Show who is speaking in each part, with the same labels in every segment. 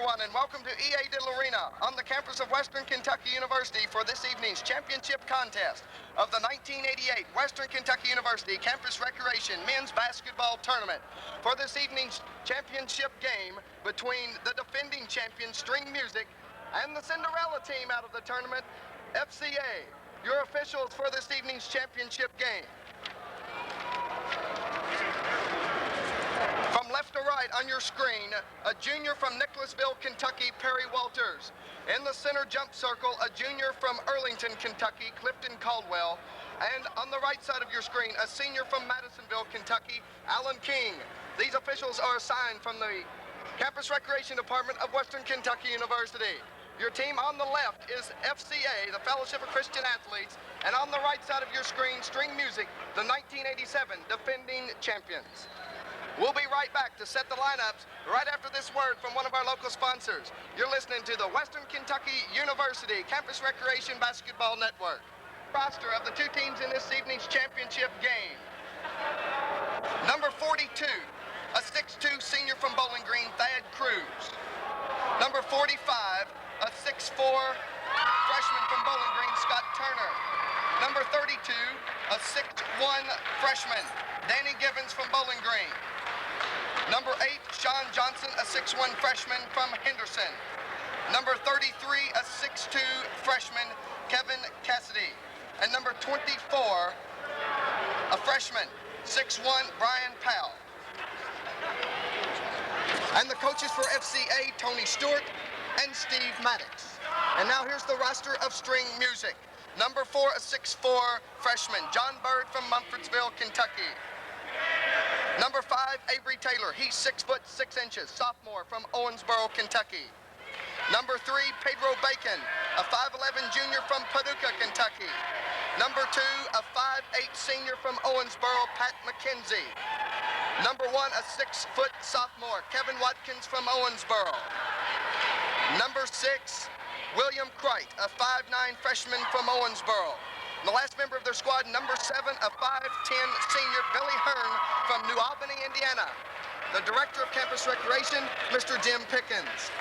Speaker 1: everyone, and welcome to EA Diddle Arena on the campus of Western Kentucky University for this evening's championship contest of the 1988 Western Kentucky University Campus Recreation Men's Basketball Tournament. For this evening's championship game between the defending champion String Music and the Cinderella team out of the tournament, FCA. Your officials for this evening's championship game. From left to right on your screen, a junior from Nicholasville, Kentucky, Perry Walters. In the center jump circle, a junior from Earlington, Kentucky, Clifton Caldwell. And on the right side of your screen, a senior from Madisonville, Kentucky, Alan King. These officials are assigned from the Campus Recreation Department of Western Kentucky University. Your team on the left is FCA, the Fellowship of Christian Athletes, and on the right side of your screen, String Music, the 1987 defending champions. We'll be right back to set the lineups right after this word from one of our local sponsors. You're listening to the Western Kentucky University Campus Recreation Basketball Network. Roster of the two teams in this evening's championship game. Number 42, a 6'2" senior from Bowling Green, Thad Cruz. Number 45, a 6'4" freshman from Bowling Green, Scott Turner. Number 32, a 6'1" freshman, Danny Givens from Bowling Green. Number 8, Sean Johnson, a 6'1" freshman from Henderson. Number 33, a 6'2" freshman, Kevin Cassidy. And number 24, a freshman, 6'1", Brian Powell. And the coaches for FCA, Tony Stewart and Steve Maddox. And now here's the roster of String Music. Number 4, a 6'4" freshman, John Bird from Mumfordsville, Kentucky. Number 5, Avery Taylor. He's 6'6", sophomore from Owensboro, Kentucky. Number 3, Pedro Bacon, a 5'11" junior from Paducah, Kentucky. Number 2, a 5'8" senior from Owensboro, Pat McKenzie. Number 1, a 6-foot sophomore, Kevin Watkins from Owensboro. Number 6, William Cright, a 5'9" freshman from Owensboro. And the last member of their squad, number 7, a 5'10" senior, Billy Hearn from New Albany, Indiana. The director of campus recreation, Mr. Jim Pickens.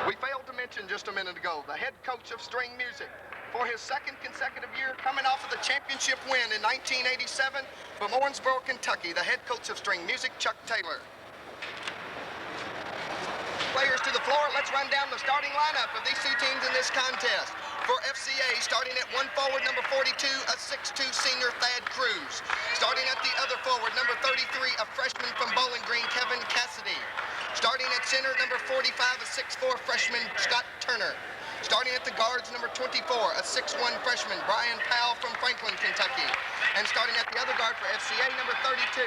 Speaker 1: We failed to mention just a minute ago the head coach of String Music. For his second consecutive year, coming off of the championship win in 1987 from Owensboro, Kentucky, the head coach of String Music, Chuck Taylor. Players to the floor, let's run down the starting lineup of these two teams in this contest. For FCA, starting at one forward, number 42, a 6'2" senior, Thad Cruz. Starting at the other forward, number 33, a freshman from Bowling Green, Kevin Cassidy. Starting at center, number 45, a 6'4" freshman, Scott Turner. Starting at the guards, number 24, a 6'1" freshman, Brian Powell from Franklin, Kentucky. And starting at the other guard for FCA, number 32,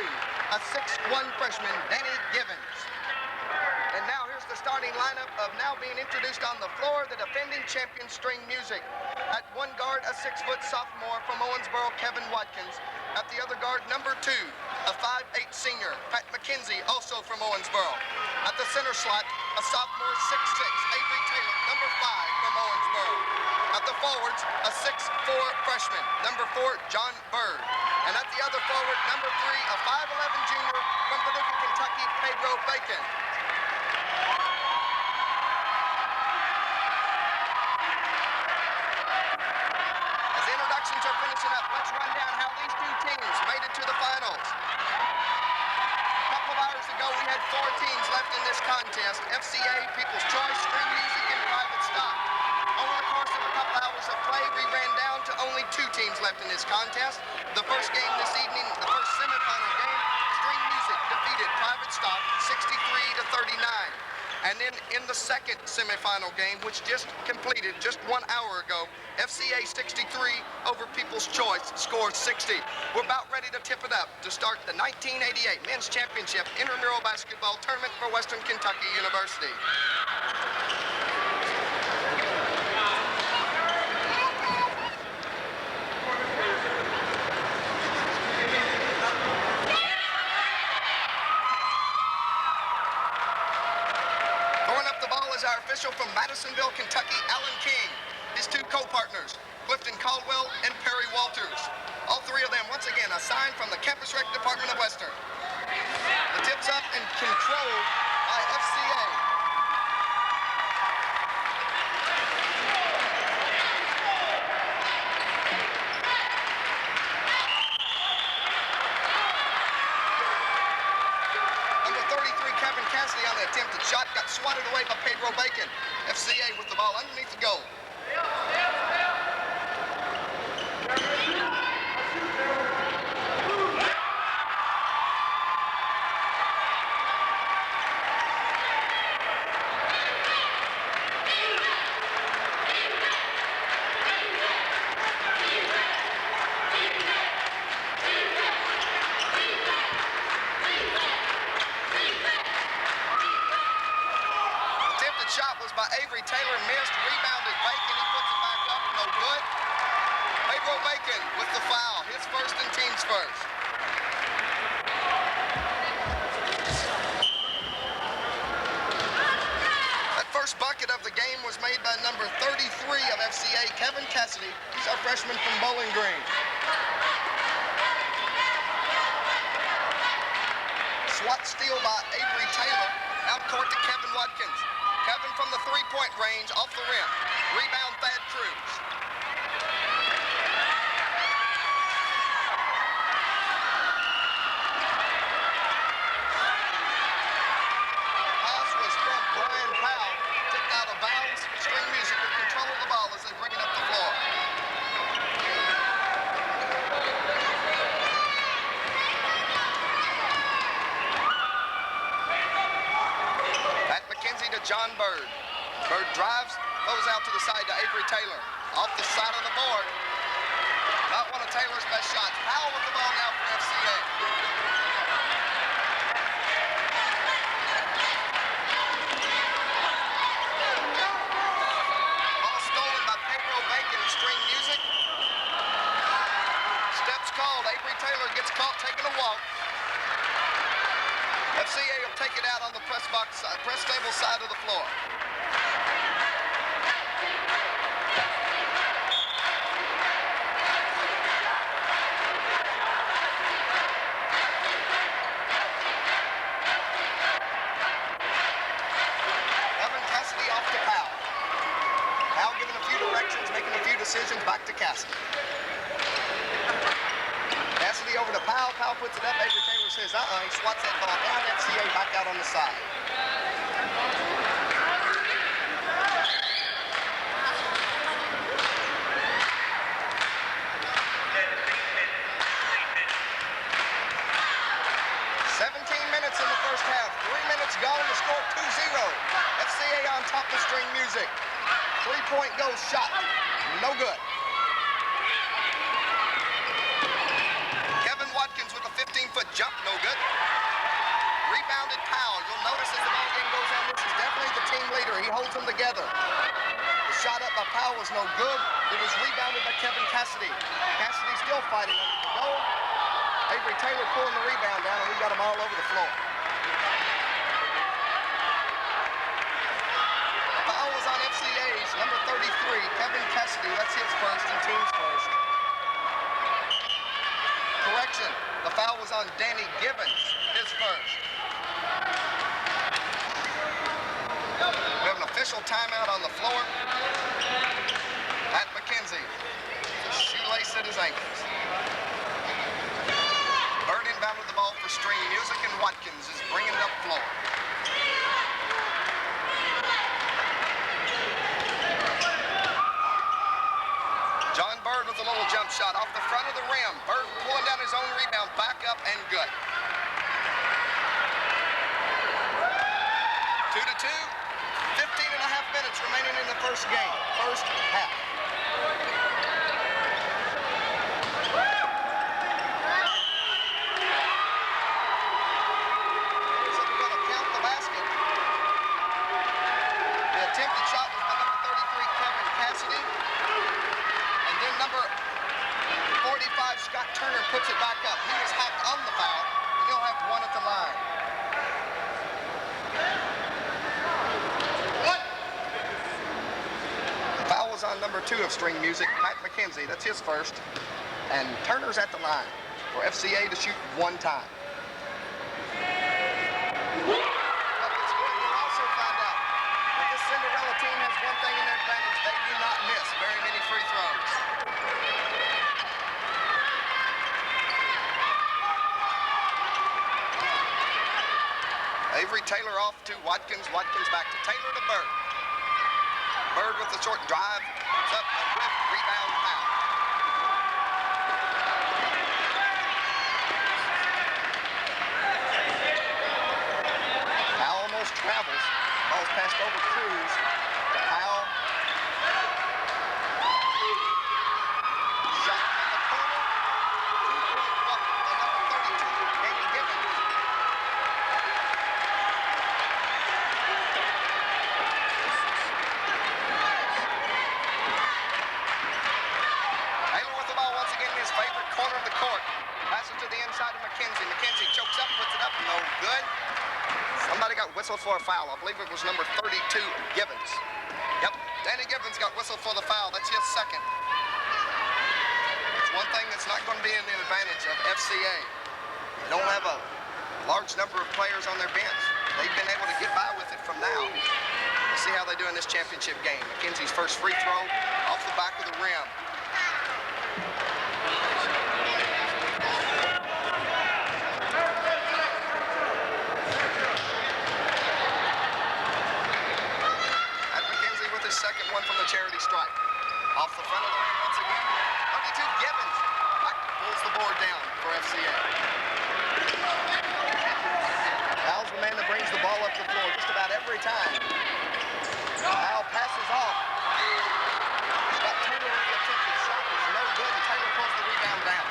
Speaker 1: a 6'1" freshman, Danny Givens. And now here's the starting lineup of now being introduced on the floor, the defending champion String Music. At one guard, a 6-foot sophomore from Owensboro, Kevin Watkins. At the other guard, number 2, a 5'8" senior, Pat McKenzie, also from Owensboro. At the center slot, a sophomore, 6'6", Avery Taylor, number 5 from Owensboro. At the forwards, a 6'4" freshman, number 4, John Bird. And at the other forward, number 3, a 5'11" junior from Paducah, Kentucky, Pedro Bacon. As the introductions are finishing up, let's run down how these two teams made it to the finals. A couple of hours ago, we had 4 teams left in this contest: FCA, People's Choice, String Music, and Private Stock. Over the course of a couple hours of play, we ran down to only 2 teams left in this contest. The first game this evening, the first semifinal game, String Music defeated Private Stock 63-39. And then in the second semifinal game, which just completed just 1 hour ago, FCA 63 over People's Choice scores 60. We're about ready to tip it up to start the 1988 Men's Championship Intramural Basketball Tournament for Western Kentucky University. Our official from Madisonville, Kentucky, Alan King. His two co-partners, Clifton Caldwell and Perry Walters. All three of them, once again, assigned from the Campus Rec Department of Western. The tip's up and controlled by FCA. Number 33, Kevin Cassidy on the attempted shot, got swatted away by Pedro Bacon. FCA with the ball underneath the goal. Shot was by Avery Taylor, missed, rebounded Bacon, he puts it back up, no good. Pedro Bacon with the foul, his first and team's first. That first bucket of the game was made by number 33 of FCA, Kevin Cassidy. He's our freshman from Bowling Green. Swat steal by Avery Taylor, out court to Kevin Watkins. Kevin from the three-point range, off the rim. Rebound, Thad Cruz. Pass was from Brian Powell. Tipped out of bounds. String music with control of the ball as they bring it up the floor. John Bird. Bird drives, goes out to the side to Avery Taylor. Off the side of the board. Not one of Taylor's best shots. Powell with the ball now for FCA. Ball stolen by Pedro Bacon, string music. Steps called. Avery Taylor gets caught taking a walk. FCA will take it out on the press table side of the floor. Kevin Cassidy off to Powell. Powell giving a few directions, making a few decisions, back to Cassidy. Cassidy over to Powell. Powell puts it up. Avery Taylor says, he swats that ball down. FCA back out on the side. Minutes in the first half. 3 minutes gone to score 2-0. FCA on top of string music. 3-point goal shot. No good. Kevin Watkins with a 15-foot jump. No good. Rebounded Powell. You'll notice as the ball game goes on, this is definitely the team leader. He holds them together. The shot up by Powell was no good. It was rebounded by Kevin Cassidy. Cassidy still fighting under the goal. Avery Taylor pulling the rebound down, and we got them all over the floor. Foul was on FCA's number 33, Kevin Cassidy. That's his first and team's first. Correction, the foul was on Danny Gibbons, his first. We have an official timeout on the floor. Pat McKenzie, the shoelace at his ankles. Bird inbound with the ball for string music, and Watkins is bringing it up floor. John Bird with a little jump shot off the front of the rim. Bird pulling down his own rebound, back up and good. 2-2, 15 and a half minutes remaining in the first game, first half. Puts it back up. He was hacked on the foul, and he'll have one at the line. The foul was on on number 2 of string music, Pat McKenzie. That's his first. And Turner's at the line for FCA to shoot 1 time. We'll also find out that this Cinderella team has one thing in their advantage. They do not miss very many free throws. Avery Taylor off to Watkins. Watkins back to Taylor to Bird. Bird with the short drive. Comes up and with rebound foul. Powell almost travels. Ball's passed over Cruz. Powell. Shot from the corner. Two-point bucket. The number 32, Danny Gibbons. Taylor with the ball once again in his favorite corner of the court. Passes to the inside of McKenzie. McKenzie chokes up, puts it up. No good. Somebody got whistled for a foul. I believe it was number 32, Gibbons. Yep, Danny Gibbons got whistled for the foul. That's his second. It's one thing that's not going to be an advantage of FCA. They don't have a large number of players on their bench. They've been able to get by with it from now. We'll see how they do in this championship game. McKenzie's first free throw off the back of the rim. Second one from the charity stripe. Off the front of the rim once again. 32 Gibbons pulls the board down for FCA. Powell's the man that brings the ball up the floor just about every time. Powell passes off. Got Taylor with the attempted shot. It's no good, and Taylor pulls the rebound down.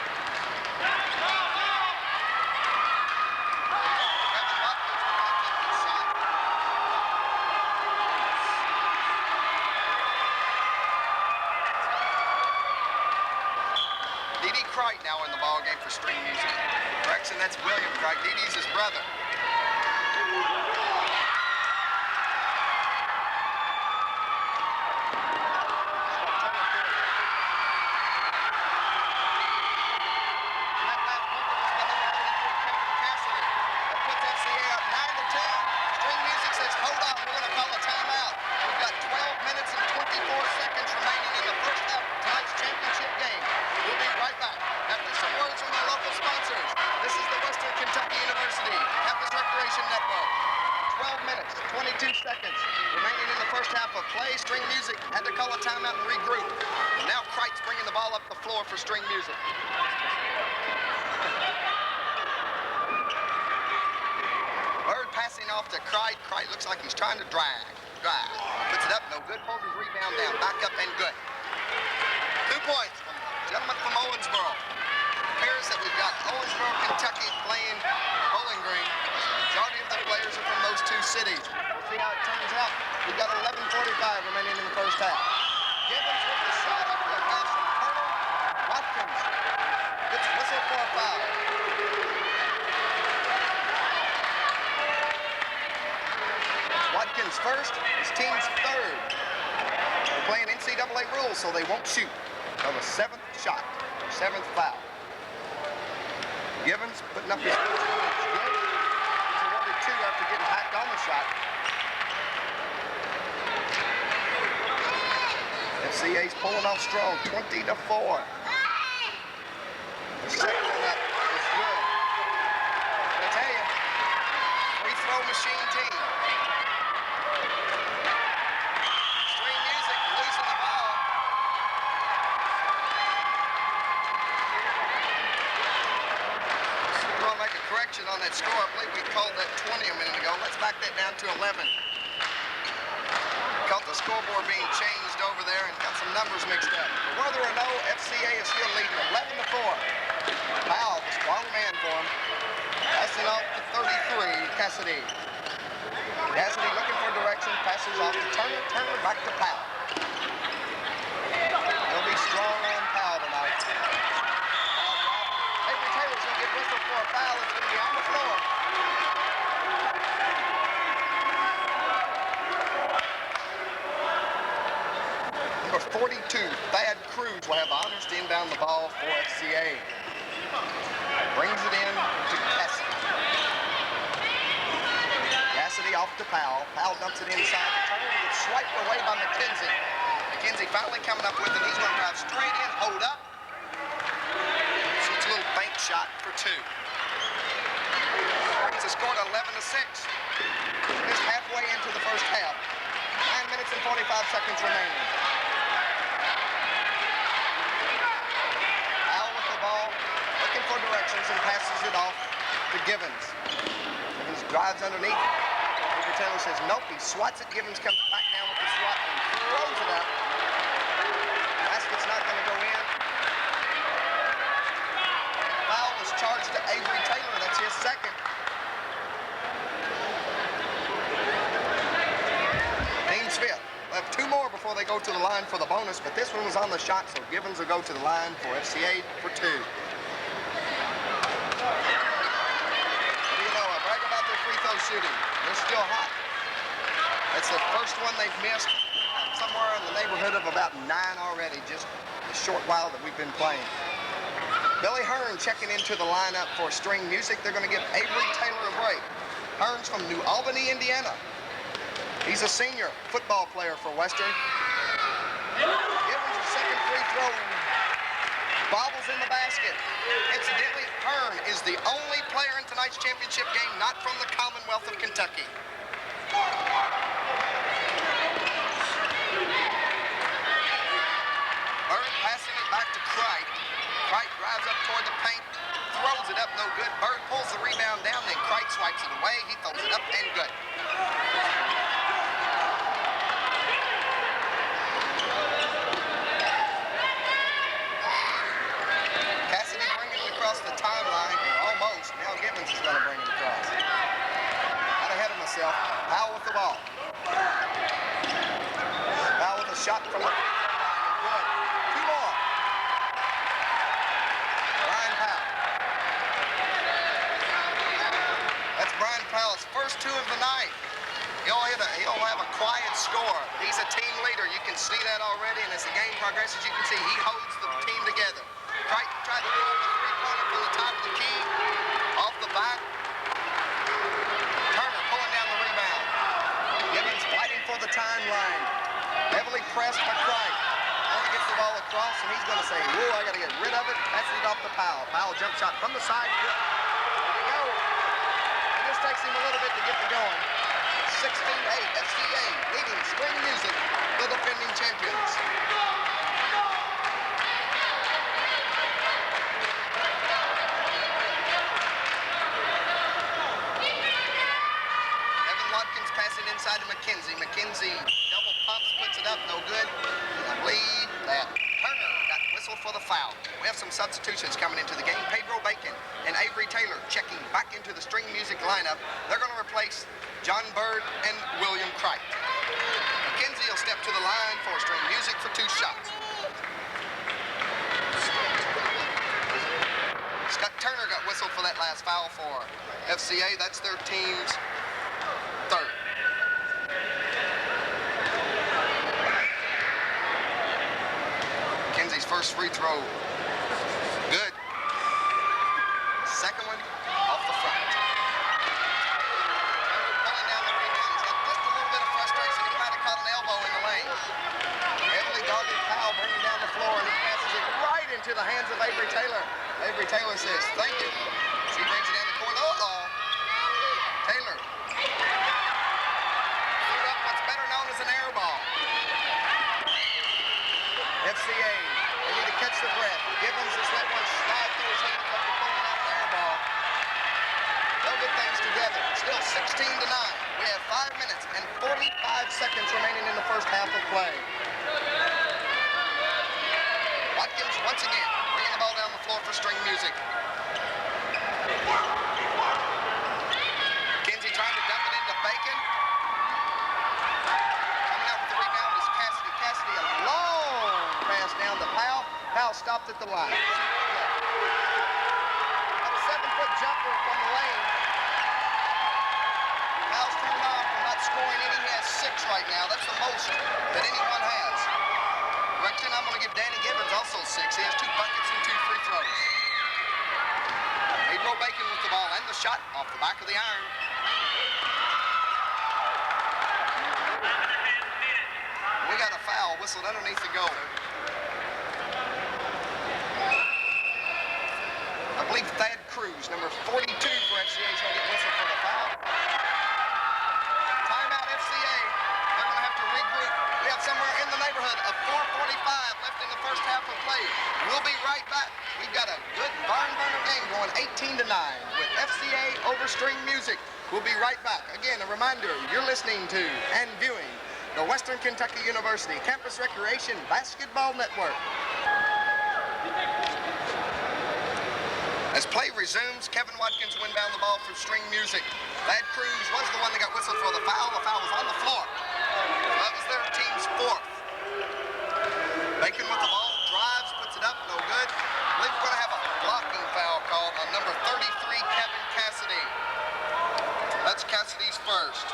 Speaker 1: Cright now in the ball game for string music. Correction, that's William Cright. Didi's his brother. That puts FCA up 9-10. String music says, hold on, we're going to call a timeout. We've got 12 minutes and 24 seconds remaining in the first half of tonight's championship game. We'll be right back after some words from our local sponsors. This is the Western Kentucky University Campus Recreation Network. 12 minutes, 22 seconds remaining in the first half of play. String music had to call a timeout and regroup. And now Cright's bringing the ball up the floor for string music. Bird passing off to Cright. Cright looks like he's trying to drive. Puts it up, no good. Pulls his rebound down. Back up and good. 2 points from the gentleman from Owensboro. It appears that we've got Owensboro, Kentucky playing Bowling Green. The majority of the players are from those 2 cities. We'll see how it turns out. We've got 11:45 remaining in the first half. Gibbons with the shot up the pass from Turner. Watkins gets whistled for a foul. Watkins first, his team's third. They're playing NCAA rules, so they won't shoot on the 7th shot, 7th foul. Gibbons putting up his first one. It's good. He's awarded 2 after getting hacked on the shot. FCA's pulling off strong, 20-4. The second one up is good. I tell you, free throw machine team. String music losing the ball. We're going to make a correction on that score. I believe we called that 20 a minute ago. Let's back that down to 11. Caught the scoreboard being changed over there and got some numbers mixed up. Whether or no, FCA is still leading 11-4. Powell, the strong man for him. Passing off to 33, Cassidy. Cassidy looking for direction, passes off to Turner. Turner back to Powell. They'll be strong on Powell tonight. Avery Taylor's going to get whistled for a foul. It's going to be on the floor. Number 49, 2. Thad Cruz will have the honors to inbound the ball for FCA. Brings it in to Cassidy. Cassidy off to Powell. Powell dumps it inside. The turn gets swiped away by McKenzie. McKenzie finally coming up with it. He's going to drive straight in, hold up. So it's a little bank shot for 2. Brings the score to 11-6. Just halfway into the first half. 9 minutes and 45 seconds remaining. Powell with the ball, looking for directions and passes it off to Givens. Givens drives underneath. Avery Taylor says nope. He swats it. Givens comes back down with the swat and throws it up. Basket's not going to go in. Foul was charged to Avery Taylor. That's his second. Dean Smith. We'll have 2 more before they go to the line for the bonus, but this one was on the shot, so Givens will go to the line for FCA for 2. What do you know? I brag about their free throw shooting. They're still hot. That's the first one they've missed, somewhere in the neighborhood of about 9 already, just a short while that we've been playing. Billy Hearn checking into the lineup for string music. They're going to give Avery Taylor a break. Hearn's from New Albany, Indiana. He's a senior football player for Western. Givens' second free throw bobbles in the basket. Incidentally, Hearn is the only player in tonight's championship game not from the Commonwealth of Kentucky. Bird passing it back to Cricht. Cricht drives up toward the paint, throws it up, no good. Bird pulls the rebound down, then Cricht swipes it away. He throws it up and good. Cassidy bringing it across the timeline, almost. Now Givens is going to bring it across. Got ahead of myself. Powell with the ball. Powell with a shot from the good. 2 more. Brian Powell. That's Brian Powell's first 2 of the night. He'll have a quiet score. He's a team leader. You can see that already, and as the game progresses, you can see he holds the team together. Cricht tried to pull the 3-pointer from the top of the key, off the back. Turner pulling down the rebound. Givens fighting for the timeline. Heavily pressed by Cricht. Only gets the ball across, and he's going to say, whoa, I got to get rid of it. Passes it off to Powell. Powell jump shot from the side. Good. There we go. It just takes him a little bit to get the going. 16-8, FCA leading string music, the defending champions. Evan Watkins passing inside to McKenzie. McKenzie double pumps, puts it up, no good. And I believe that Turner got whistled for the foul. We have some substitutions coming into the game. Pedro Bacon and Avery Taylor checking back into the string music lineup. They're going to replace John Bird and William Cricht. McKenzie will step to the line for string music for 2 shots. Scott Turner got whistled for that last foul for FCA. That's their team's 3rd. McKenzie's first free throw, good. Second one, off the front. Into the hands of Avery Taylor. Avery Taylor says, thank you. She brings it in the corner. Uh-oh. Taylor. Threw up what's better known as an air ball. FCA, they need to catch their breath. Givens just let one slide through his hands after pulling out an air ball. They'll get things together. Still 16-9. We have 5 minutes and 45 seconds remaining in the first half of play. Watkins once again bringing the ball down the floor for string music. Kenzie trying to dump it into Bacon. Coming out with the rebound is Cassidy. Cassidy a long pass down to Powell. Powell stopped at the line. Got a 7-foot jumper from the lane. Powell's turned off from not scoring any. He has 6 right now. That's the most that anyone has. Direction I'm going to give Danny Gibbons also 6. He has 2 buckets and 2 free throws. Pedro Bacon with the ball and the shot off the back of the iron. We got a foul whistled underneath the goal. I believe Thad Cruz, number 42 for FCA, is going to get whistled for the foul. Timeout FCA. They're going to have to regroup. We have somewhere in the neighborhood of 4:45 left in the first half of play. We'll be right back. We've got a good barn burner game going 18-9 with FCA Overstring Music. We'll be right back. Again, a reminder, you're listening to and viewing the Western Kentucky University Campus Recreation Basketball Network. As play resumes, Kevin Watkins will inbound the ball for String Music. Thad Cruz was the one that got whistled for the foul. The foul was on the floor. That was their team's 4th. Bacon with the ball, drives, puts it up, no good. I believe we're going to have a blocking foul called on number 33, Kevin Cassidy. That's Cassidy's first.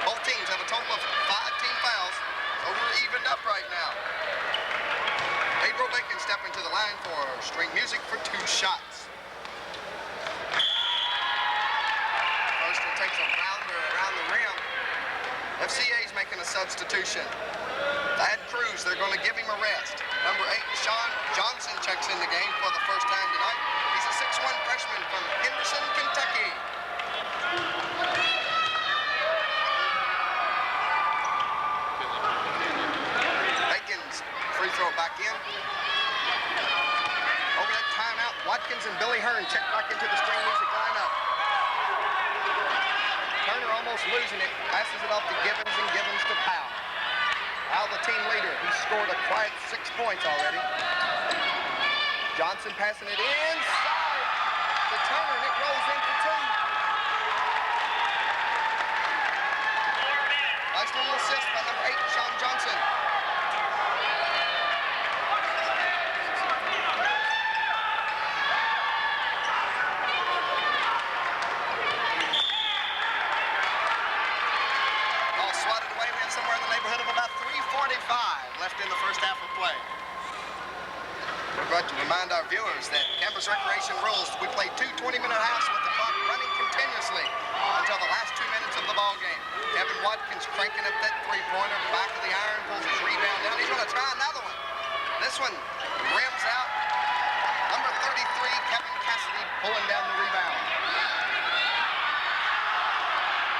Speaker 1: Both teams have a total of 5 team fouls, so we're evened up right now. Pedro Bacon stepping to the line for String Music for 2 shots. First one takes a rounder around the rim. FCA's making a substitution. Thad Cruz, they're going to give him a rest. Number 8, Sean Johnson checks in the game for the first time tonight. He's a 6'1 freshman from Henderson, Kentucky. Bacon's free throw back in. Over that timeout, Watkins and Billy Hearn check back into the String Music lineup. Turner almost losing it, passes it off to Gibbons and Gibbons to Powell. Powell, the team leader, he scored a quiet 6 points already. Johnson passing it inside to Turner, and it rolls in for 2. Nice little assist by number 8, Sean Johnson. Ball swatted away. We have somewhere in the neighborhood of about 3:45 left in the first half of play. We're going to remind our viewers that campus recreation rules, we play 2 20-minute halves with the clock running continuously until the last 2 minutes of the ball game. Kevin Watkins cranking up that 3-pointer, back of the iron, pulls his rebound down. He's going to try another one. This one rims out. Number 33, Kevin Cassidy, pulling down the rebound.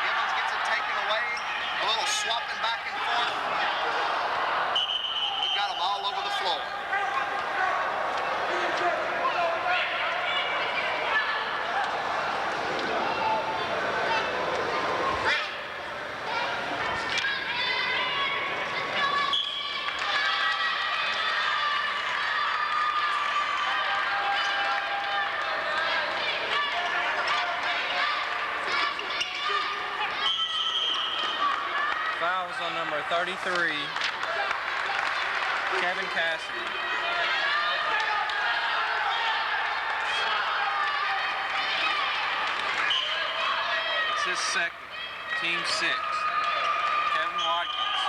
Speaker 1: Gibbons gets it taken away. A little swapping back and forth. We've got them all over the floor.
Speaker 2: Fouls on number 33, Kevin Cassidy. It's his second, team 6. Kevin Watkins.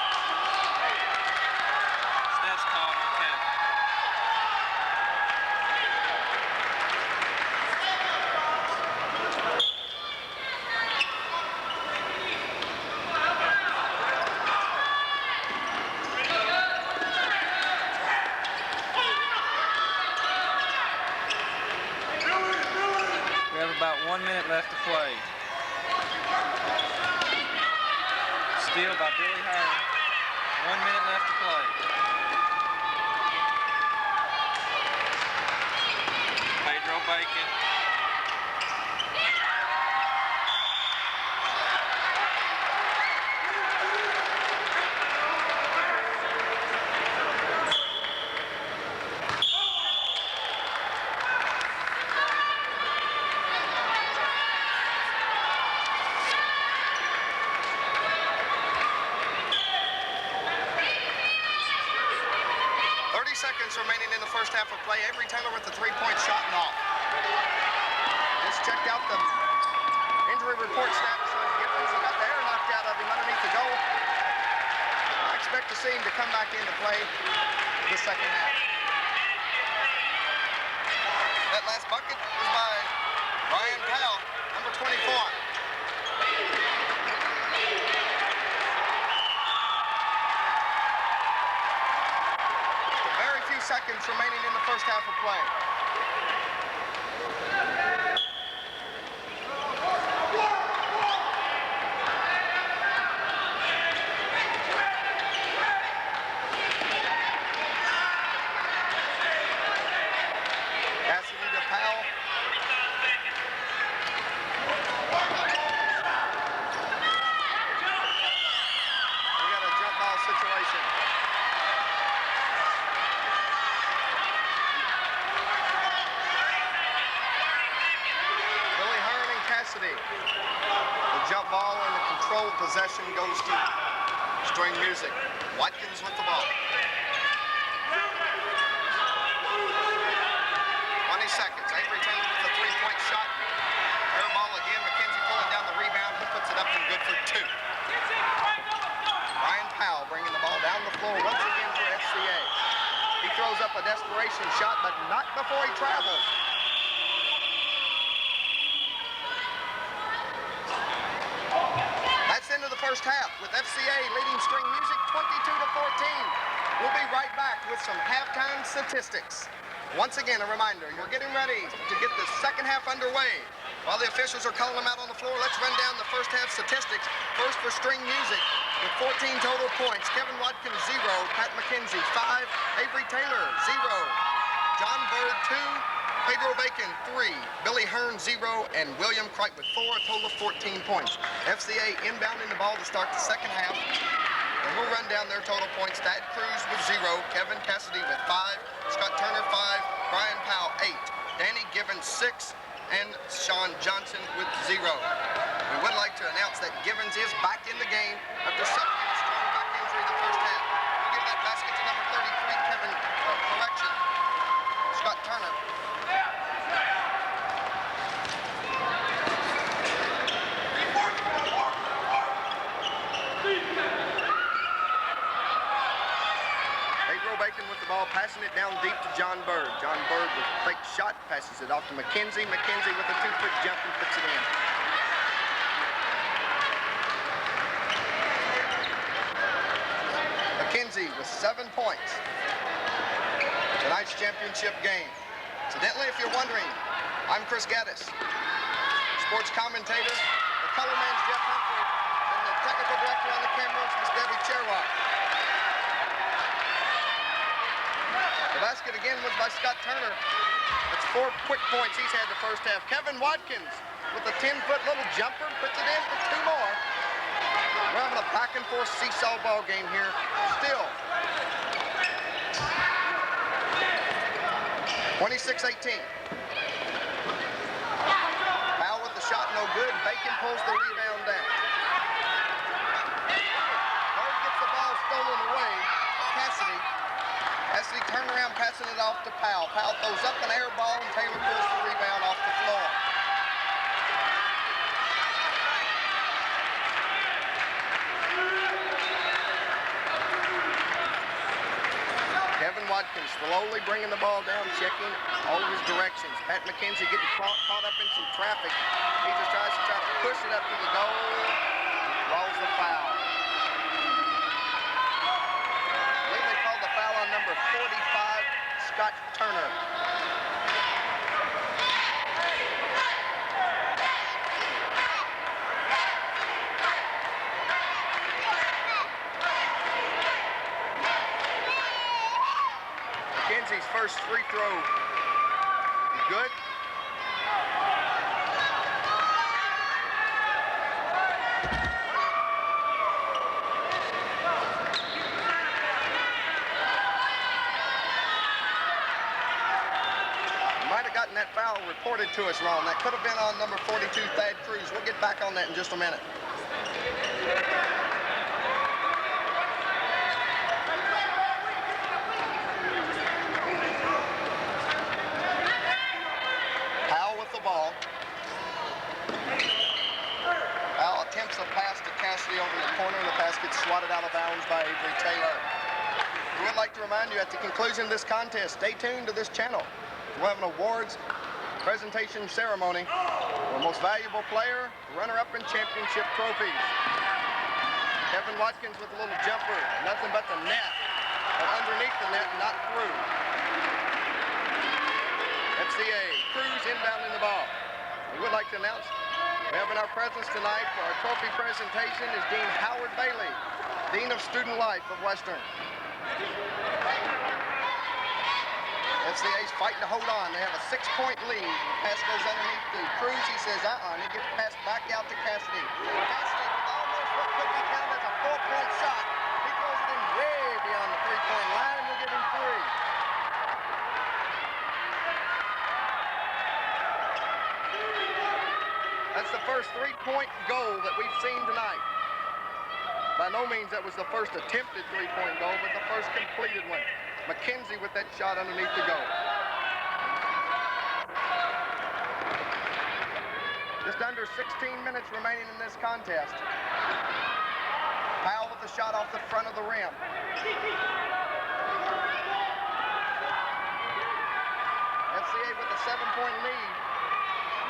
Speaker 2: Steph's called on Kevin. About 1 minute left to play. Steal by Billy Hearn. 1 minute left to play. Pedro Bacon.
Speaker 1: Seconds remaining in the first half of play. Avery Taylor with the 3-point shot and off. Just checked out the injury report status on Gibbons. Watkins, he got the air knocked out of him underneath the goal. I expect to see him to come back into play the second half. That last bucket was by Ryan Powell, number 24. Very few seconds remaining in the first half of play. The jump ball and the controlled possession goes to string music. Watkins with the ball. 20 seconds. Avery Taylor with a three-point shot. Air ball again. McKenzie pulling down the rebound. He puts it up and good for two. Ryan Powell bringing the ball down the floor once again for FCA. He throws up a desperation shot, but not before he travels. Into the first half with FCA leading string music 22-14. We'll be right back with some halftime statistics. Once again, a reminder, you're getting ready to get the second half underway. While the officials are calling them out on the floor, let's run down the first half statistics. First for string music with 14 total points. Kevin Watkins, 0. Pat McKenzie, 5. Avery Taylor, 0. John Bird, 2. Pedro Bacon, 3. Billy Hearn, 0. And William Cripe with 4, a total of 14 points. FCA inbounding the ball to start the second half. And we'll run down their total points. Thad Cruz with 0. Kevin Cassidy with 5. Scott Turner, 5. Brian Powell, 8. Danny Gibbons, 6. And Sean Johnson with 0. We would like to announce that Gibbons is back in the game after suffering a strong back injury the first half. We'll give that basket to number 33, Kevin, Scott Turner. Bacon with the ball, passing it down deep to John Bird. John Bird with a fake shot, passes it off to McKenzie. McKenzie with a 2-foot jump and puts it in. McKenzie with 7 points. Tonight's championship game. Incidentally, if you're wondering, I'm Chris Gaddis, sports commentator. The color man's Jeff Humphrey, and the technical director on the camera is Miss Debbie Cherwak. The basket again was by Scott Turner. That's 4 quick points he's had the first half. Kevin Watkins with a 10-foot little jumper puts it in for 2 more. We're having a back-and-forth seesaw ball game here. Still. 26-18. Powell with the shot, no good. Bacon pulls the rebound down. Bird gets the ball stolen away. Cassidy turn around, passing it off to Powell. Powell throws up an air ball, and Taylor pulls the rebound off the floor. Kevin Watkins slowly bringing the ball down, checking all of his directions. Pat McKenzie getting caught up in some traffic. He just tries to push it up to the goal. Draws the foul. Foul on number 45, Scott Turner. McKenzie's first free throw is good. That foul reported to us wrong. That could have been on number 42, Thad Cruz. We'll get back on that in just a minute. Powell with the ball. Powell attempts a corner, and the pass gets swatted out of bounds by Avery Taylor. We would like to remind you at the conclusion of this contest, stay tuned to this channel. We'll have an awards presentation ceremony for most valuable player, runner-up, and championship trophies. Kevin Watkins with a little jumper, nothing but the net, or underneath the net, not through. FCA Cruz inbounding the ball. We would like to announce we have in our presence tonight for our trophy presentation is Dean Howard Bailey, Dean of Student Life of Western. FCA's fighting to hold on. They have a 6-point lead. The pass goes underneath to Cruz. He says, and it gets passed back out to Cassidy. Cassidy with almost what could be counted as a 4-point shot. He throws it in way beyond the 3-point line, and we'll give him 3. That's the first 3-point goal that we've seen tonight. By no means that was the first attempted 3-point goal, but the first completed one. McKenzie with that shot underneath the goal. Just under 16 minutes remaining in this contest. Powell with the shot off the front of the rim. FCA with a 7-point lead.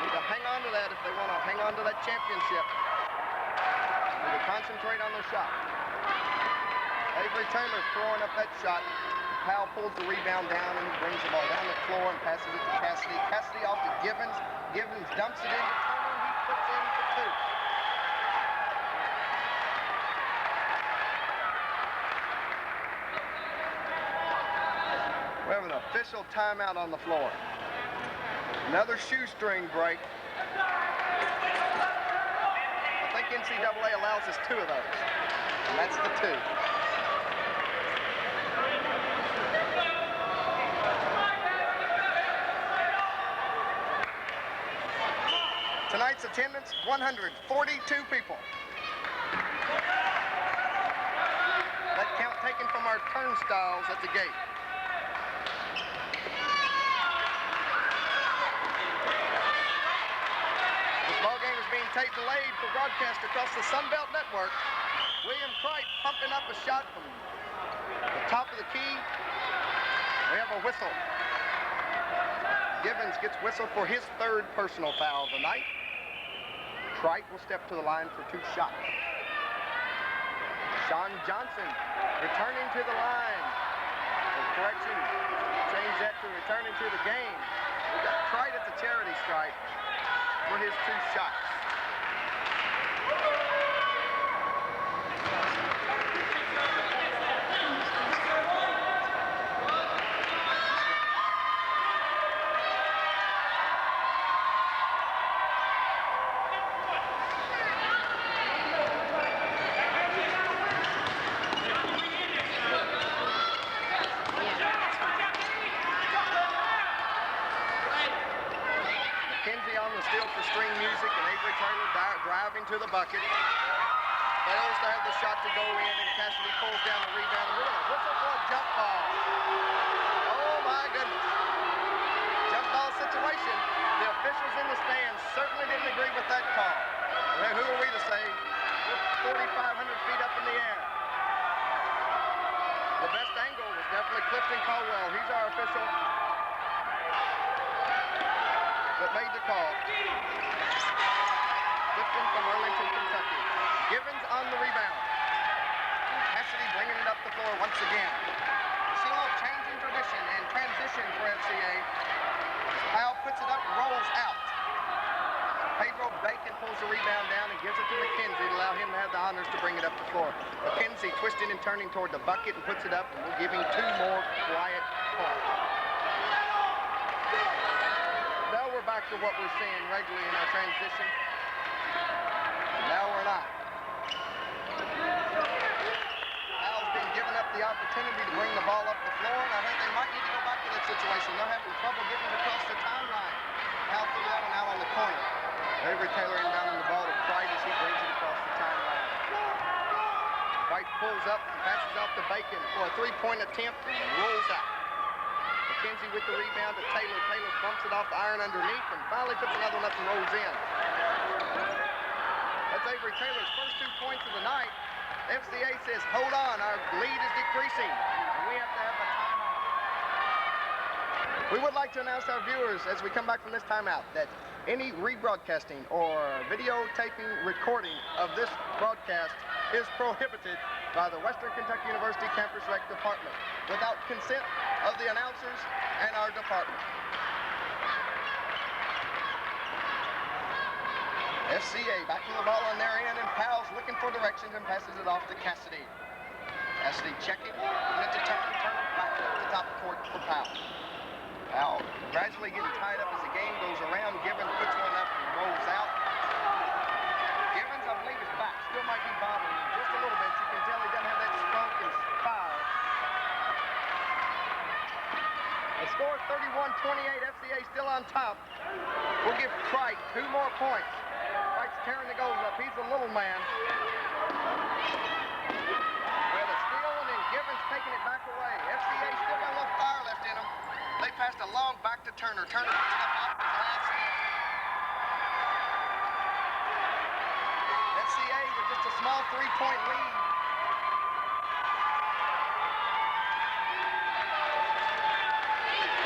Speaker 1: Need to hang on to that if they want to hang on to that championship. Need to concentrate on their shot. Avery Taylor throwing up that shot. Powell pulls the rebound down and he brings the ball down the floor and passes it to Cassidy. Cassidy off to Givens. Givens dumps it in to Turner. He puts in for 2. We have an official timeout on the floor. Another shoestring break. I think NCAA allows us 2 of those. And that's the 2. Tonight's attendance, 142 people. That count taken from our turnstiles at the gate. This ball game is being tape delayed for broadcast across the Sunbelt Network. William Cripe pumping up a shot from the top of the key. We have a whistle. Givens gets whistled for his 3rd personal foul of the night. Cripe will step to the line for 2 shots. Sean Johnson returning to the line. Correction, change that to returning to the game. We got Cripe at the charity stripe for his 2 shots. To the bucket. Fails to have the shot to go in, and Cassidy pulls down the rebound. And we're going to whistle for a jump ball. Oh my goodness. Jump ball situation. The officials in the stands certainly didn't agree with that call. And who are we to say? We're 4,500 feet up in the air. The best angle was definitely Clifton Caldwell. He's our official that made the call. From Arlington, Kentucky. Givens on the rebound. And Cassidy bringing it up the floor once again. You see a little change in tradition and transition for FCA. Powell puts it up, rolls out. Pedro Bacon pulls the rebound down and gives it to McKenzie to allow him to have the honors to bring it up the floor. McKenzie twisting and turning toward the bucket and puts it up, and we'll give him 2 more quiet calls. Now we're back to what we're seeing regularly in our transition. Now we're not. Al's been given up the opportunity to bring the ball up the floor, and I think they might need to go back to that situation. They're having trouble getting it across the timeline. Al threw that one out on the corner. Avery Taylor inbounding the ball to Cripe as he brings it across the timeline. Cripe pulls up and passes off to Bacon for a 3-point attempt and rolls out. McKenzie with the rebound to Taylor. Taylor bumps it off the iron underneath and finally puts another one up and rolls in. That's Avery Taylor's first 2 points of the night. FCA says, hold on, our lead is decreasing, and we have to have a timeout. We would like to announce our viewers as we come back from this timeout that any rebroadcasting or videotaping recording of this broadcast is prohibited by the Western Kentucky University Campus Rec Department without consent of the announcers and our department. FCA back to the ball on their end, and Powell's looking for directions and passes it off to Cassidy. Cassidy checking, and to Turner back to the top of the court for Powell. Powell gradually getting tied up as the game goes around. Givens puts one up and rolls out. Givens, I believe, is back. Still might be bothering him just a little bit. You can tell he doesn't have that spunk and fire. The score 31-28. FCA still on top. We'll give Crite 2 more points. Crite's tearing the goals up. He's a little man. With a steal, and then Givens taking it back away. FCA still got a little fire left in them. They passed a long back to Turner. Turner puts it up off his last end. FCA with just a small 3-point lead.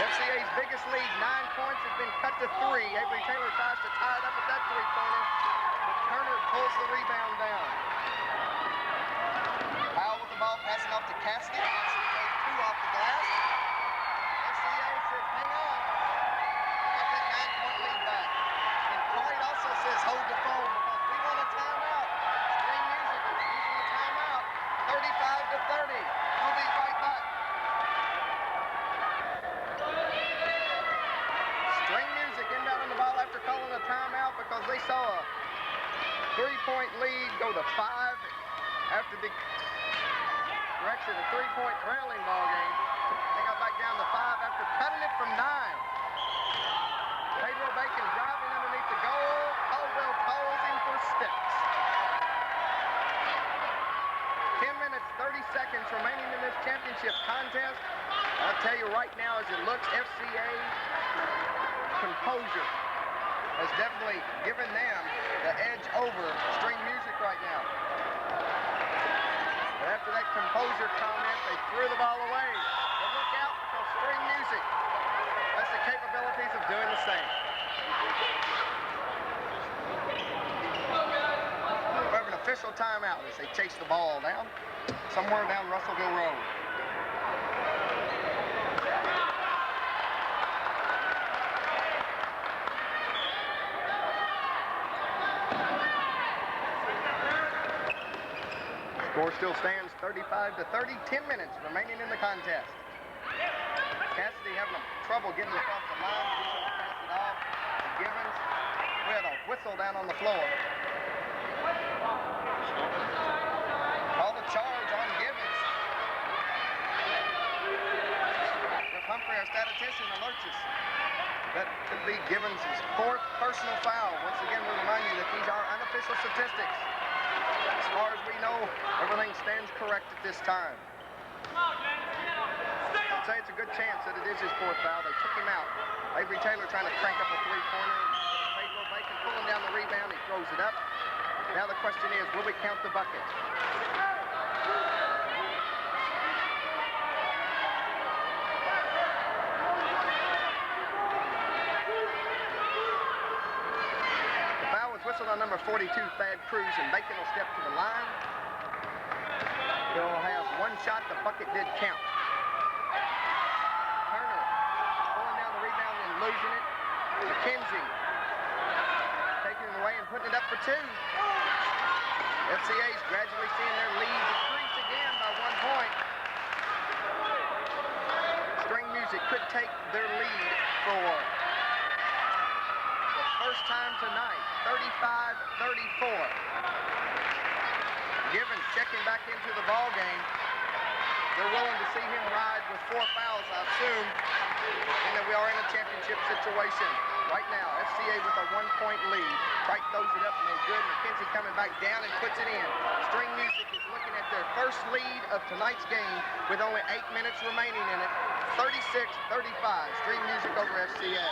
Speaker 1: FCA's biggest lead, 9 points, has been cut to 3. Avery Taylor tries to tie it up with that 3-pointer, but Turner pulls the rebound down. Powell with the ball, passing off to Cassidy. Cassidy goes 2 off the glass. FCA says, hang on. Got that 9-point lead back. And Clyde also says, hold the phone because we want a timeout. Stream Music is using the timeout. 35-30. We'll be right back. String Music inbounding the ball after calling a timeout because they saw a 3-point lead go to 5 after the direction a 3-point trailing ball game. They got back down to 5 after cutting it from 9. Pedro Bacon driving underneath the goal. Caldwell calls him for steps. 10 minutes, 30 seconds remaining in this championship contest. I'll tell you right now, as it looks, FCA composure has definitely given them the edge over String Music right now. But after that composure comment, they threw the ball away. But look out, because String Music has the capabilities of doing the same. We have an official timeout as they chase the ball down somewhere down Russellville Road. Score still stands 35-30, 10 minutes remaining in the contest. Cassidy having trouble getting across the line. He's going to pass it off to Givens. We had a whistle down on the floor. Call the charge on Givens. If Humphrey, our statistician, alerts us. That could be Givens' 4th personal foul. Once again, we remind you that these are unofficial statistics. As far as we know, everything stands correct at this time. I'd say it's a good chance that it is his 4th foul. They took him out. Avery Taylor trying to crank up a 3-pointer. Pedro Bacon pulling down the rebound. He throws it up. Now the question is, will we count the bucket? Whistle on number 42, Thad Cruz, and Bacon will step to the line. He'll have 1 shot. The bucket did count. Turner pulling down the rebound and losing it. McKenzie taking it away and putting it up for 2. FCA's gradually seeing their lead decrease again by 1 point. String Music could take their lead for the first time tonight. 35-34. Givens checking back into the ball game. They're willing to see him ride with 4 fouls, I assume, and that we are in a championship situation. Right now, FCA with a 1-point lead. Wright throws it up, no good. McKenzie coming back down and puts it in. String Music is looking at their first lead of tonight's game with only 8 minutes remaining in it. 36-35. String Music over FCA.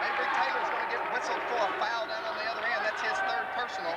Speaker 1: Avery Taylor's going to get whistled for a foul down on the other end. That's his 3rd personal.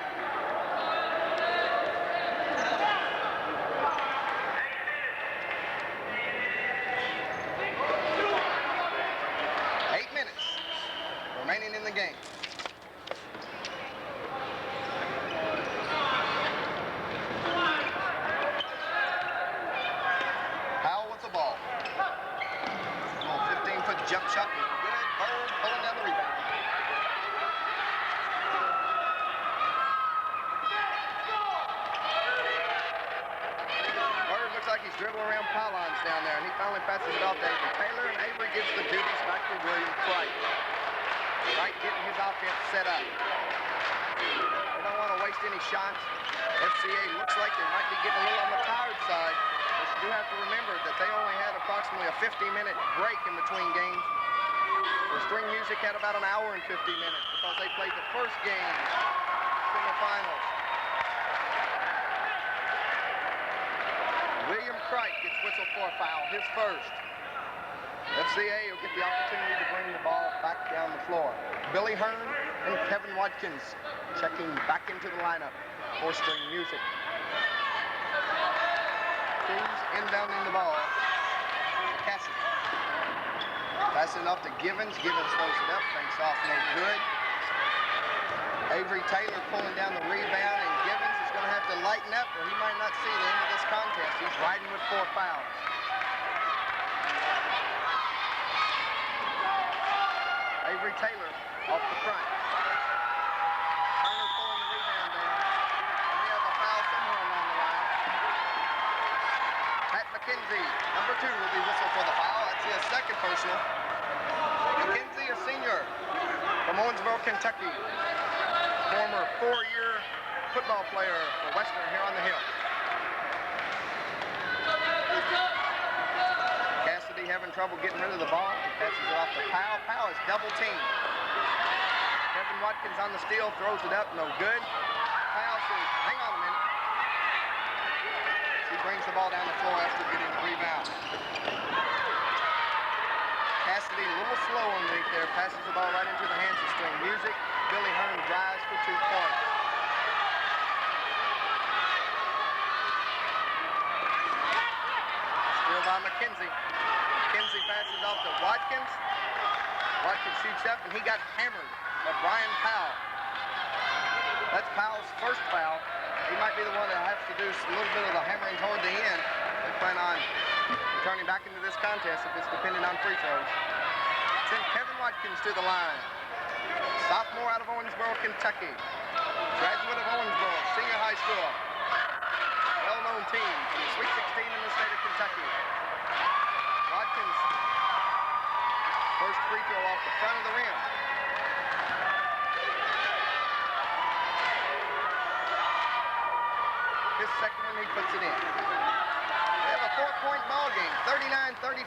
Speaker 1: dribble around pylons down there, and he finally passes it off to Avery Taylor, and Avery gives the duties back to William Cright. Cright getting his offense set up. They don't want to waste any shots. FCA looks like they might be getting a little on the tired side, but you do have to remember that they only had approximately a 50-minute break in between games. The String Music had about an hour and 50 minutes because they played the first game, semifinals. William Cright gets whistled for a foul, his first. FCA will get the opportunity to bring the ball back down the floor. Billy Hearn and Kevin Watkins checking back into the lineup for String Music. Cruz inbounding the ball to Cassidy. Passing off to Givens. Givens throws it up, banks off, no good. Avery Taylor pulling down the rebound, and Givens is going to have to lighten up or he might not see the end of this contest. He's riding with 4 fouls. Avery Taylor off the front. Turner pulling the rebound down. And we have a foul somewhere along the line. Pat McKenzie, number 2, will be whistled for the foul. That's his second personal. McKenzie, a senior from Owensboro, Kentucky. Former 4-year football player for Western here on the Hill. Cassidy having trouble getting rid of the ball. He passes it off to Powell. Powell is double teamed. Kevin Watkins on the steal, throws it up, no good. Powell says, hang on a minute. He brings the ball down the floor after getting the rebound. Cassidy a little slow underneath there, passes the ball right into the hands of String Music. Billy Hearn drives for 2 points. Steal by McKenzie. McKenzie passes off to Watkins. Watkins shoots up, and he got hammered by Brian Powell. That's Powell's first foul. He might be the one that has to do a little bit of the hammering toward the end. They plan on returning back into this contest if it's dependent on free throws. Send Kevin Watkins to the line. Sophomore out of Owensboro, Kentucky. Graduate of Owensboro Senior High School. Well-known team from the Sweet 16 in the state of Kentucky. Watkins, first free throw off the front of the rim. His second one, he puts it in. They have a 4-point ball game, 39-35.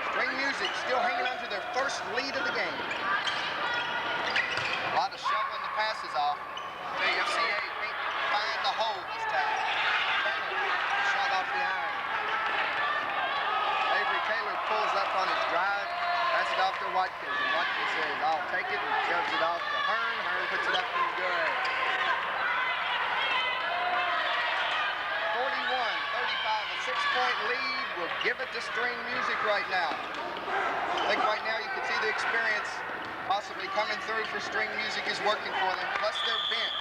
Speaker 1: String Music still hanging on to their first lead of the game. A lot of shoveling the passes off. The FCA can't find the hole this time. Shot off the iron. Avery Taylor pulls up on his drive, passes it off to Watkins, and Watkins says, I'll take it, and shoves it off to Hearn. Hearn puts it up and good. 41-35, a 6-point lead. Will give it to String Music right now. I think right now you can see the experience possibly coming through for String Music is working for them, plus their bench.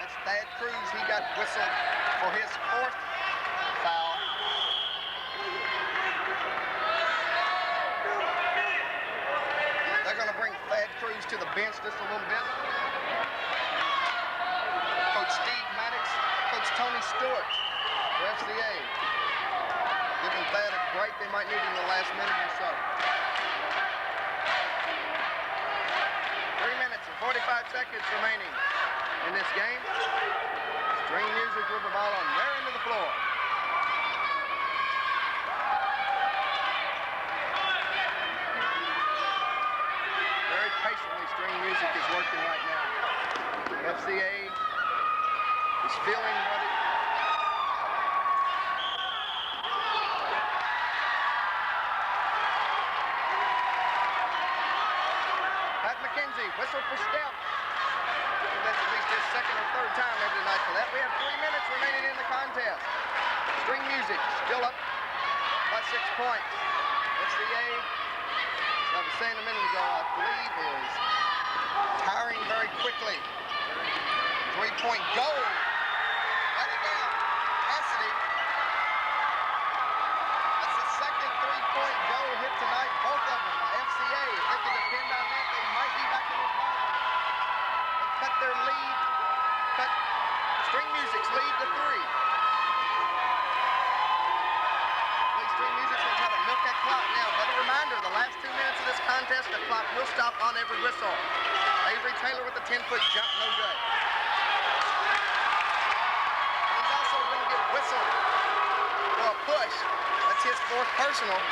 Speaker 1: That's Thad Cruz. He got whistled for his 4th foul. They're going to bring Thad Cruz to the bench just a little bit. Coach Steve Maddox, Coach Tony Stewart for FCA. Giving Thad a break. They might need him in the last minute or so. 3 minutes and 45 seconds remaining in this game. String Music with the ball on their end of the floor. Very patiently, String Music is working right now. FCA is feeling what it... Pat McKenzie, whistle for step. That's at least his second or third time every night for that. We have 3 minutes remaining in the contest. String Music still up by 6 points. FCA, as I was saying a minute ago, I believe is tiring very quickly. 3-point goal. Got it down. Cassidy. That's the second 3-point goal hit tonight. Both of them by FCA. If they can depend on that, they might be back in the their lead, cut String Music's lead to 3. String Music's going to try to milk that clock now. But a reminder, the last 2 minutes of this contest, the clock will stop on every whistle. Avery Taylor with the 10-foot jump, no good. And he's also going to get whistled for a push. That's his 4th personal.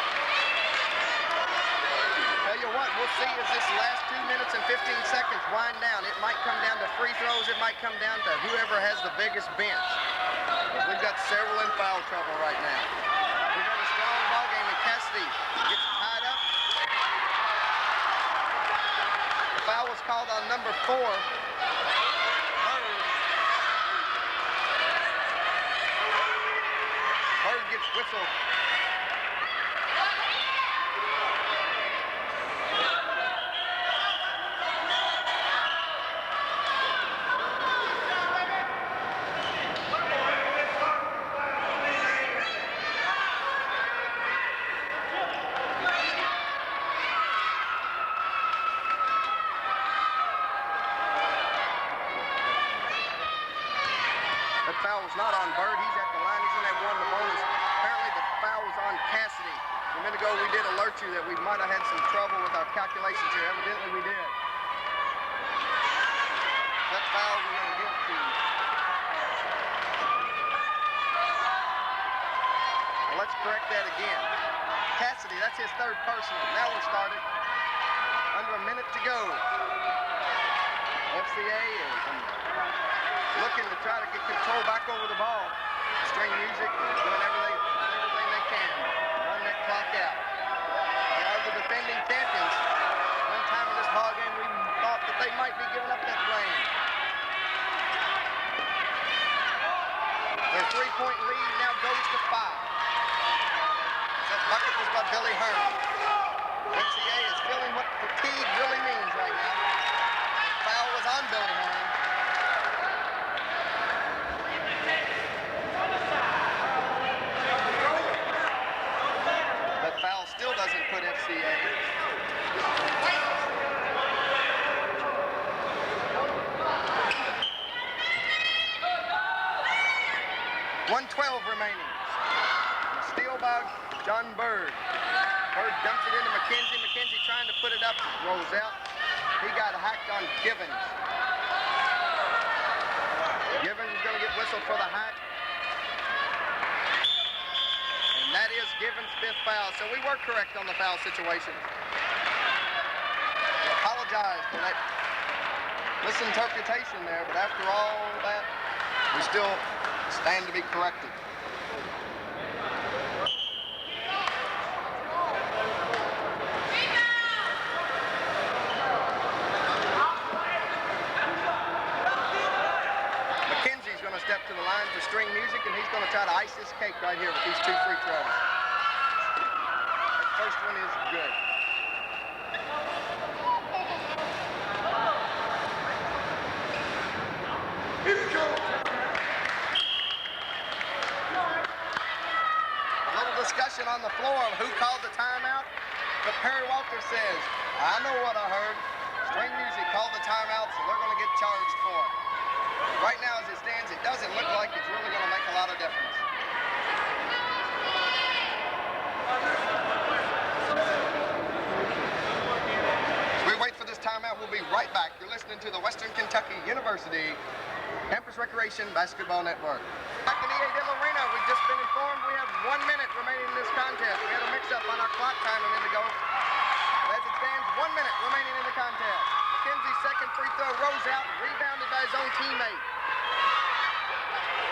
Speaker 1: Tell you what, we'll see as this last 2 minutes and 15 seconds wind down. It might come down to free throws. It might come down to whoever has the biggest bench. But we've got several in foul trouble right now. We've got a strong ball game, and Cassidy gets tied up. The foul was called on number 4. Bird gets whistled. Foul was not on Bird. He's at the line. He's going to have won the bonus. Apparently the foul was on Cassidy. A minute ago we did alert you that we might have had some trouble with our calculations here. Evidently we did. That foul we're going to give to. Well, let's correct that again. Cassidy, that's his 3rd personal. Now we're started. Under a minute to go. FCA is looking to try to get control back over the ball. String Music doing everything they can. Run that clock out. They are the defending champions. One time in this ball game we thought that they might be giving up that lane. Their 3-point lead now goes to 5. That bucket was by Billy Hearn. FCA is feeling what fatigue really means right now. The foul was on Billy Hearn. Still doesn't put FCA. 1:12 remaining. Steal by John Bird. Bird dumps it into McKenzie. McKenzie trying to put it up, rolls out. He got hacked on Givens. Givens is going to get whistled for the hack. That is Givens' 5th foul, so we were correct on the foul situation. We apologize for that misinterpretation there, but after all that, we still stand to be corrected. Step to the line for String Music, and he's going to try to ice this cake right here with these 2 free throws. That first one is good. A little discussion on the floor of who called the timeout, but Perry Walter says, I know what I heard. String Music called the timeout, so they're going to get charged for it. Right now, as it stands, it doesn't look like it's really going to make a lot of difference. As we wait for this timeout, we'll be right back. You're listening to the Western Kentucky University Campus Recreation Basketball Network. Back in EA Dillon Arena, we've just been informed we have 1 minute remaining in this contest. We had a mix-up on our clock time a minute ago. As it stands, 1 minute remaining in the contest. McKenzie's 2nd free throw rolls out, rebounded by his own teammate.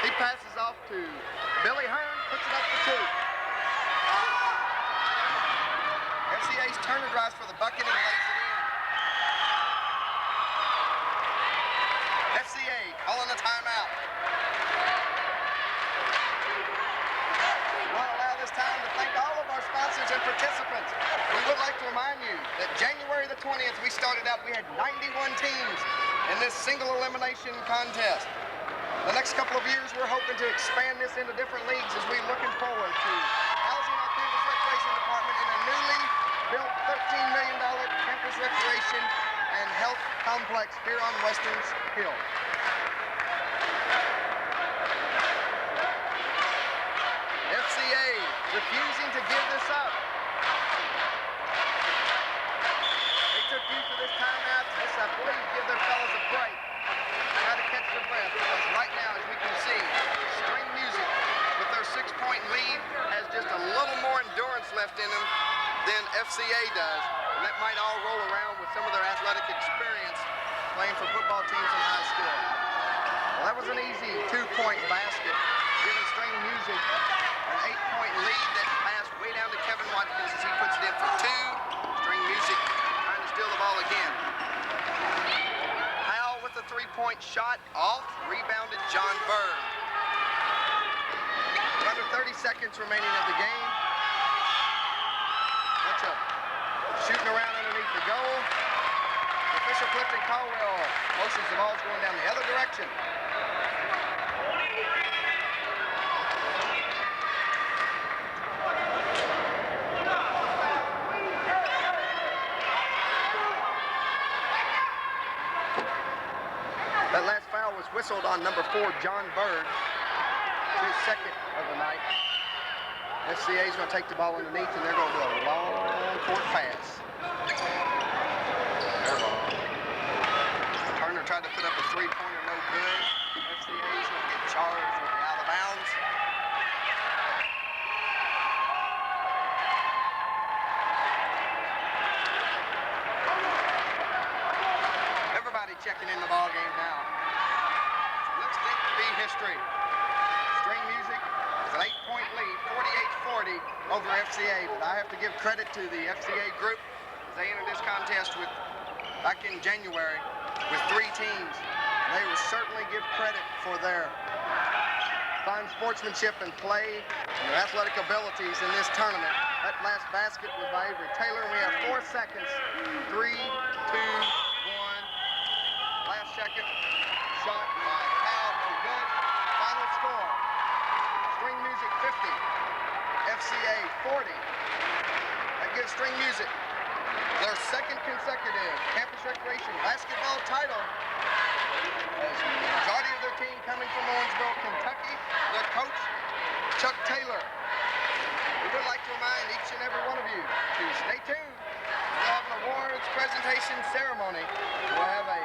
Speaker 1: He passes off to Billy Hearn, puts it up for 2. FCA's Turner drives for the bucket and lays it in. FCA calling a timeout. We want to allow this time to thank all of our sponsors and participants. We would like to remind you that January the 20th, we started out, we had 91 teams in this single elimination contest. The next couple of years, we're hoping to expand this into different leagues as we're looking forward to housing our campus recreation department in a newly built $13 million campus recreation and Health Complex here on Western's Hill. FCA refusing to give this up. They took use of this timeout to just, I believe, give their fellas a break. Try to catch their breath, because right now, as we can see, String Music, with their 6-point lead, has just a little more endurance left in them than FCA does. And that might all roll around with some of their athletic experience playing for football teams in high school. Well, that was an easy 2-point basket, giving String Music an 8-point lead that passed way down to Kevin Watkins as he puts it in for 2. String Music trying to steal the ball again. Howell with a 3-point shot off, rebounded John Bird. Under 30 seconds remaining of the game. Bunch of shooting around underneath the goal. Official Clifton Caldwell motions the ball's going down the other direction. That last foul was whistled on number 4, John Bird, his second of the night. FCA is going to take the ball underneath, and they're going to do a long court pass. Turner tried to put up a 3-pointer, no good. FCA is going to get charged with the out of bounds. Everybody checking in the ball game now. Looks like to be history. String Music is an 8-point lead, 48-40 over FCA. But I have to give credit to the FCA group as they entered this contest with back in January with 3 teams. They will certainly give credit for their fine sportsmanship and play and their athletic abilities in this tournament. That last basket was by Avery Taylor, and we have 4 seconds. 3, 2, 1. Last second shot by Howell, no good. Final score, String Music 50, FCA 40. That gives String Music their second consecutive campus recreation basketball title, as the majority of their team coming from Owensboro, Kentucky. Their coach, Chuck Taylor. We would like to remind each and every one of you to stay tuned. We'll have an awards presentation ceremony. We'll have a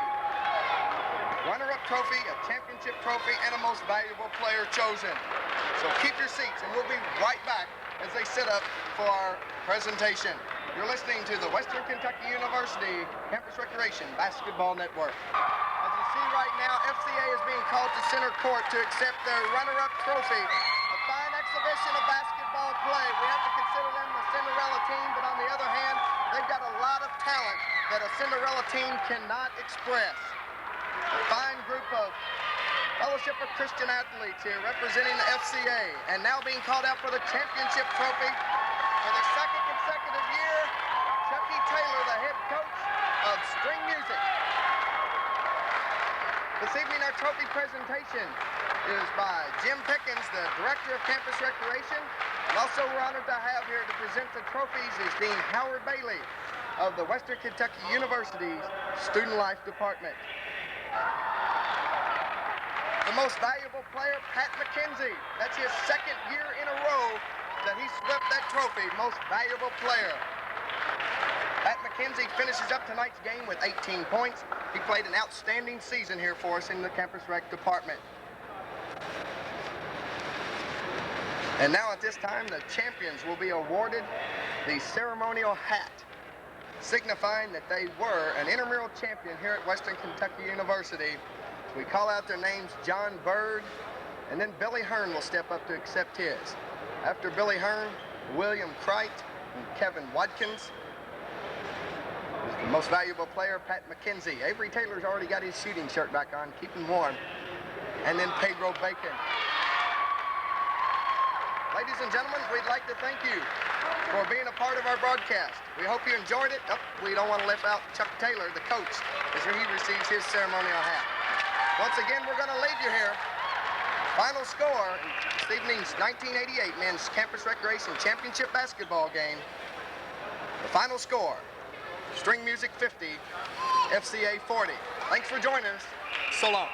Speaker 1: runner-up trophy, a championship trophy, and a most valuable player chosen. So keep your seats, and we'll be right back as they set up for our presentation. You're listening to the Western Kentucky University Campus Recreation Basketball Network. As you see right now, FCA is being called to center court to accept their runner-up trophy. A fine exhibition of basketball play. We have to consider them the Cinderella team, but on the other hand, they've got a lot of talent that a Cinderella team cannot express. A fine group of Fellowship of Christian athletes here representing the FCA, and now being called out for the championship trophy for the second consecutive year, Chucky Taylor, the head coach of String Music. This evening, our trophy presentation is by Jim Pickens, the Director of Campus Recreation, and also we're honored to have here to present the trophies is Dean Howard Bailey of the Western Kentucky University's Student Life Department. The most valuable player, Pat McKenzie. That's his second year in a row that he swept that trophy, most valuable player. Pat McKenzie finishes up tonight's game with 18 points. He played an outstanding season here for us in the Campus Rec department. And now at this time, the champions will be awarded the ceremonial hat, signifying that they were an intramural champion here at Western Kentucky University. We call out their names, John Bird, and then Billy Hearn will step up to accept his. After Billy Hearn, William Crite and Kevin Watkins. The most valuable player, Pat McKenzie. Avery Taylor's already got his shooting shirt back on, keeping warm. And then Pedro Bacon. Ladies and gentlemen, we'd like to thank you for being a part of our broadcast. We hope you enjoyed it. Oh, we don't want to leave out Chuck Taylor, the coach, as he receives his ceremonial hat. Once again, we're going to leave you here. Final score, this evening's 1988 Men's Campus Recreation Championship Basketball game. The final score, String Music 50, FCA 40. Thanks for joining us. So long.